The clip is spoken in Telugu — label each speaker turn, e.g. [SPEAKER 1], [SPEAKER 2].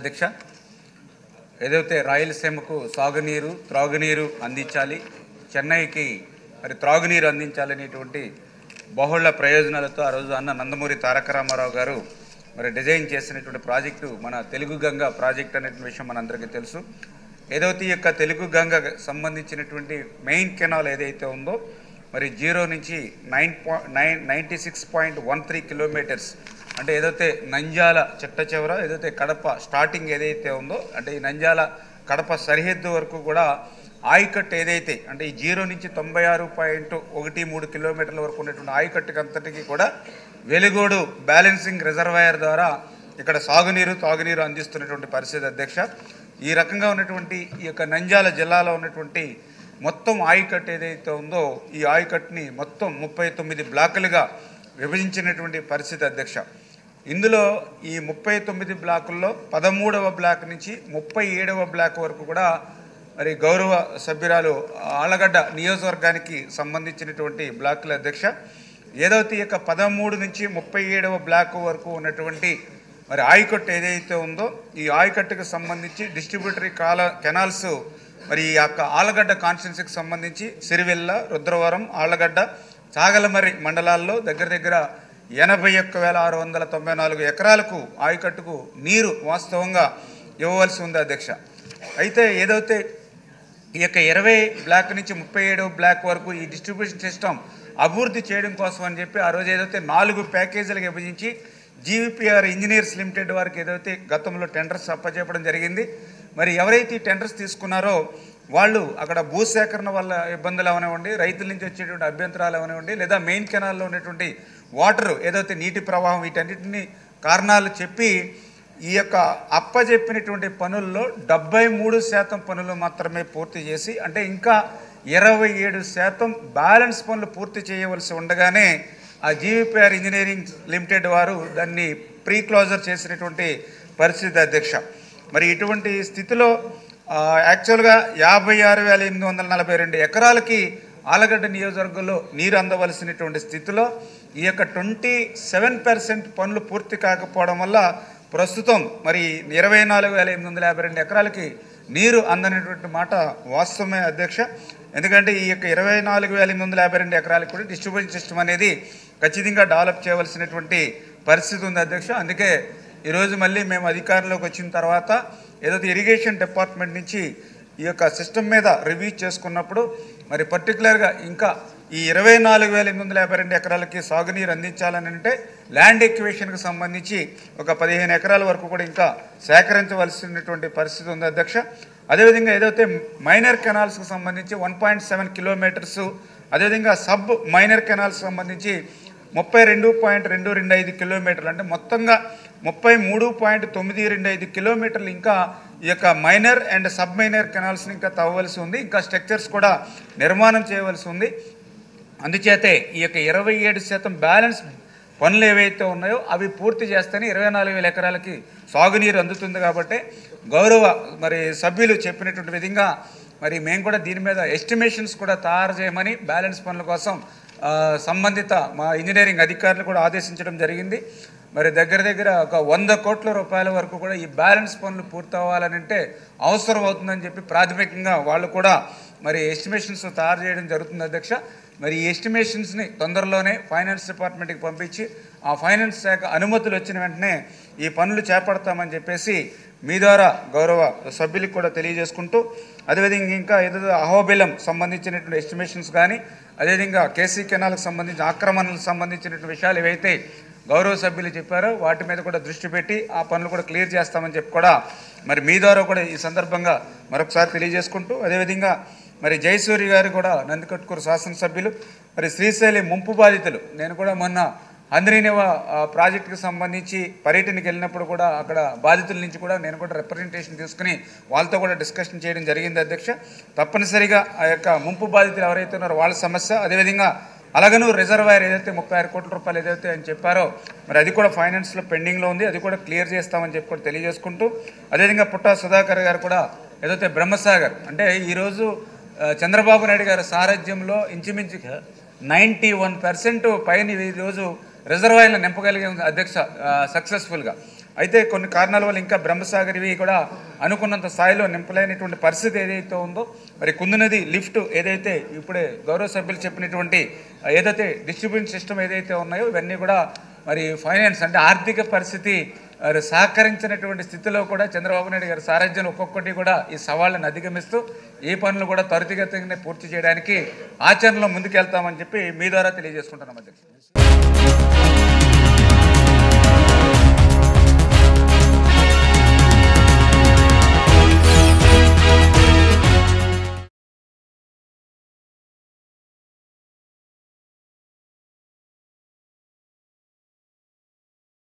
[SPEAKER 1] అధ్యక్ష, ఏదైతే రాయలసీమకు సాగునీరు త్రాగునీరు అందించాలి, చెన్నైకి మరి త్రాగునీరు అందించాలనేటువంటి బహుళ ప్రయోజనాలతో ఆ రోజు అన్న నందమూరి తారక రామారావు గారు మరి డిజైన్ చేసినటువంటి ప్రాజెక్టు మన తెలుగు గంగ ప్రాజెక్ట్ అనేటువంటి విషయం మనందరికీ తెలుసు. ఏదైతే ఈ యొక్క తెలుగు గంగ సంబంధించినటువంటి మెయిన్ కెనాల్ ఏదైతే ఉందో మరి 0 నుంచి 96.13 కిలోమీటర్స్ అంటే ఏదైతే నంద్యాల చిట్ట చివర ఏదైతే కడప స్టార్టింగ్ ఏదైతే ఉందో అంటే ఈ నంద్యాల కడప సరిహద్దు వరకు కూడా ఆయకట్టు ఏదైతే అంటే ఈ 0 నుంచి 96.13 కిలోమీటర్ల వరకు ఉన్నటువంటి ఆయకట్టుకి అంతటికి కూడా వెలుగోడు బ్యాలెన్సింగ్ రిజర్వాయర్ ద్వారా ఇక్కడ సాగునీరు తాగునీరు అందిస్తున్నటువంటి పరిస్థితి అధ్యక్ష. ఈ రకంగా ఉన్నటువంటి ఈ యొక్క నంద్యాల జిల్లాలో ఉన్నటువంటి మొత్తం ఆయకట్టు ఏదైతే ఉందో ఈ ఆయకట్టుని మొత్తం 39 బ్లాకులుగా విభజించినటువంటి పరిస్థితి అధ్యక్ష. ఇందులో ఈ 39 బ్లాకుల్లో 13వ బ్లాక్ నుంచి 37వ బ్లాక్ వరకు కూడా మరి గౌరవ సభ్యురాలు ఆళ్లగడ్డ నియోజకవర్గానికి సంబంధించినటువంటి బ్లాకుల అధ్యక్ష. ఏదైతే ఇక 13 నుంచి 37వ బ్లాక్ వరకు ఉన్నటువంటి మరి ఆయకట్టు ఏదైతే ఉందో ఈ ఆయకట్టుకు సంబంధించి డిస్ట్రిబ్యూటరీ కెనాల్స్ మరి ఈ యొక్క ఆళ్లగడ్డ కాన్స్టిట్యున్సీకి సంబంధించి సిరివెల్ల, రుద్రవరం, ఆళ్లగడ్డ, చాగలమర్రి మండలాల్లో దగ్గర దగ్గర 81,694 ఎకరాలకు ఆయకట్టుకు నీరు వాస్తవంగా ఇవ్వవలసి ఉంది అధ్యక్ష. అయితే ఏదైతే ఈ యొక్క 20 బ్లాక్ నుంచి 37వ బ్లాక్ వరకు ఈ డిస్ట్రిబ్యూషన్ సిస్టమ్ అభివృద్ధి చేయడం కోసం అని చెప్పి ఆ రోజు ఏదైతే 4 ప్యాకేజీలకు విభజించి జీవీపీఆర్ ఇంజనీర్స్ లిమిటెడ్ వారికి ఏదైతే గతంలో టెండర్స్ అప్పచెప్పడం జరిగింది. మరి ఎవరైతే టెండర్స్ తీసుకున్నారో వాళ్ళు అక్కడ భూసేకరణ వల్ల ఇబ్బందులు అవనివ్వండి, రైతుల నుంచి వచ్చేటువంటి అభ్యంతరాలు అవనివ్వండి, లేదా మెయిన్ కెనాల్లో ఉన్నటువంటి వాటరు ఏదైతే నీటి ప్రవాహం వీటన్నిటిని కారణాలు చెప్పి ఈ యొక్క అప్పచెప్పినటువంటి పనుల్లో 73% పనులు మాత్రమే పూర్తి చేసి అంటే ఇంకా 27% బ్యాలెన్స్ పనులు పూర్తి చేయవలసి ఉండగానే ఆ జీవీపీఆర్ ఇంజనీరింగ్ లిమిటెడ్ వారు దాన్ని ప్రీ క్లోజర్ చేసినటువంటి పరిస్థితి అధ్యక్ష. మరి ఇటువంటి స్థితిలో యాక్చువల్గా 56,842 ఎకరాలకి ఆళ్లగడ్డ నియోజకవర్గంలో నీరు అందవలసినటువంటి స్థితిలో ఈ యొక్క 27% పనులు పూర్తి కాకపోవడం వల్ల ప్రస్తుతం మరి 24,852 ఎకరాలకి నీరు అందనటువంటి మాట వాస్తవమే అధ్యక్ష. ఎందుకంటే ఈ యొక్క 24,852 ఎకరాలకు కూడా డిస్ట్రిబ్యూషన్ సిస్టమ్ అనేది ఖచ్చితంగా డెవలప్ చేయవలసినటువంటి పరిస్థితి ఉంది అధ్యక్ష. అందుకే ఈరోజు మళ్ళీ మేము అధికారంలోకి వచ్చిన తర్వాత ఏదైతే ఇరిగేషన్ డిపార్ట్మెంట్ నుంచి ఈ యొక్క సిస్టమ్ మీద రివ్యూ చేసుకున్నప్పుడు మరి పర్టికులర్గా ఇంకా ఈ 24,852 ఎకరాలకి సాగునీరు అందించాలని అంటే ల్యాండ్ ఎక్విజిషన్కి సంబంధించి ఒక 15 ఎకరాల వరకు కూడా ఇంకా సేకరించవలసినటువంటి పరిస్థితి ఉంది అధ్యక్ష. అదేవిధంగా ఏదైతే మైనర్ కెనాల్స్కి సంబంధించి 1.7 కిలోమీటర్స్, అదేవిధంగా సబ్ మైనర్ కెనాల్స్ సంబంధించి 32.225 కిలోమీటర్లు అంటే మొత్తంగా 33.925 కిలోమీటర్లు ఇంకా ఈ యొక్క మైనర్ అండ్ సబ్ మైనర్ కెనాల్స్ని ఇంకా తవ్వవలసి ఉంది, ఇంకా స్ట్రక్చర్స్ కూడా నిర్మాణం చేయవలసి ఉంది. అందుచేతే ఈ యొక్క 27% బ్యాలెన్స్ పనులు ఏవైతే ఉన్నాయో అవి పూర్తి చేస్తేనే 24,000 ఎకరాలకి సాగునీరు అందుతుంది. కాబట్టి గౌరవ మరి సభ్యులు చెప్పినటువంటి విధంగా మరి మేము కూడా దీని మీద ఎస్టిమేషన్స్ కూడా తయారు చేయమని బ్యాలెన్స్ పనుల కోసం సంబంధిత మా ఇంజనీరింగ్ అధికారులు కూడా ఆదేశించడం జరిగింది. మరి దగ్గర దగ్గర ఒక 100 కోట్ల రూపాయల వరకు కూడా ఈ బ్యాలెన్స్ పనులు పూర్తి అవ్వాలని అంటే అవసరం అవుతుందని చెప్పి ప్రాథమికంగా వాళ్ళు కూడా మరి ఎస్టిమేషన్స్ తయారు చేయడం జరుగుతుంది అధ్యక్ష. మరి ఈ ఎస్టిమేషన్స్ని తొందరలోనే ఫైనాన్స్ డిపార్ట్మెంట్కి పంపించి ఆ ఫైనాన్స్ శాఖ అనుమతులు వచ్చిన వెంటనే ఈ పనులు చేపడతామని చెప్పేసి మీ ద్వారా గౌరవ సభ్యులకు కూడా తెలియజేసుకుంటూ, అదేవిధంగా ఇంకా ఏదో అహోబిలం సంబంధించినటువంటి ఎస్టిమేషన్స్ కానీ అదేవిధంగా కేసీ కెనాల్కి సంబంధించిన ఆక్రమణలకు సంబంధించినటువంటి విషయాలు ఏవైతే గౌరవ సభ్యులు చెప్పారో వాటి మీద కూడా దృష్టి పెట్టి ఆ పనులు కూడా క్లియర్ చేస్తామని చెప్పి కూడా మరి మీ ద్వారా కూడా ఈ సందర్భంగా మరొకసారి తెలియజేసుకుంటూ, అదేవిధంగా మరి జయసూరి గారు కూడా నందికొట్కూరు శాసనసభ్యులు మరి శ్రీశైలం ముంపు బాధితులు నేను కూడా మొన్న హంద్రీనివ ప్రాజెక్టుకి సంబంధించి పర్యటనకి వెళ్ళినప్పుడు కూడా అక్కడ బాధితుల నుంచి కూడా నేను కూడా రిప్రజెంటేషన్ తీసుకుని వాళ్ళతో కూడా డిస్కషన్ చేయడం జరిగింది అధ్యక్ష. తప్పనిసరిగా ఆ యొక్క ముంపు బాధితులు ఎవరైతే ఉన్నారో వాళ్ళ సమస్య, అదేవిధంగా అలగనూరు రిజర్వాయర్ ఏదైతే 36 కోట్ల రూపాయలు ఏదైతే అని చెప్పారో మరి అది కూడా ఫైనాన్స్లో పెండింగ్లో ఉంది, అది కూడా క్లియర్ చేస్తామని చెప్పి కూడా తెలియజేసుకుంటూ, అదేవిధంగా పుట్టా సుధాకర్ గారు కూడా ఏదైతే బ్రహ్మసాగర్ అంటే ఈరోజు చంద్రబాబు నాయుడు గారి సారథ్యంలో ఇంచుమించు 91% పైన ఈరోజు రిజర్వాయర్లు నింపగలిగే అధ్యక్ష సక్సెస్ఫుల్గా. అయితే కొన్ని కారణాల వల్ల ఇంకా బ్రహ్మసాగర్ ఇవి కూడా అనుకున్నంత స్థాయిలో నింపలేనటువంటి పరిస్థితి ఏదైతే ఉందో, మరి కుందు నది లిఫ్ట్ ఏదైతే ఇప్పుడే గౌరవ సభ్యులు చెప్పినటువంటి ఏదైతే డిస్ట్రిబ్యూషన్ సిస్టమ్ ఏదైతే ఉన్నాయో ఇవన్నీ కూడా మరి ఫైనాన్స్ అంటే ఆర్థిక పరిస్థితి సహకరించినటువంటి స్థితిలో కూడా చంద్రబాబు నాయుడు గారి సారథ్యం ఒక్కొక్కటి కూడా ఈ సవాళ్ళను అధిగమిస్తూ ఈ పనులు కూడా త్వరితగతిన పూర్తి చేయడానికి ఆచరణలో ముందుకెళ్తామని చెప్పి మీ ద్వారా తెలియజేసుకుంటున్నాం అధ్యక్షుడు.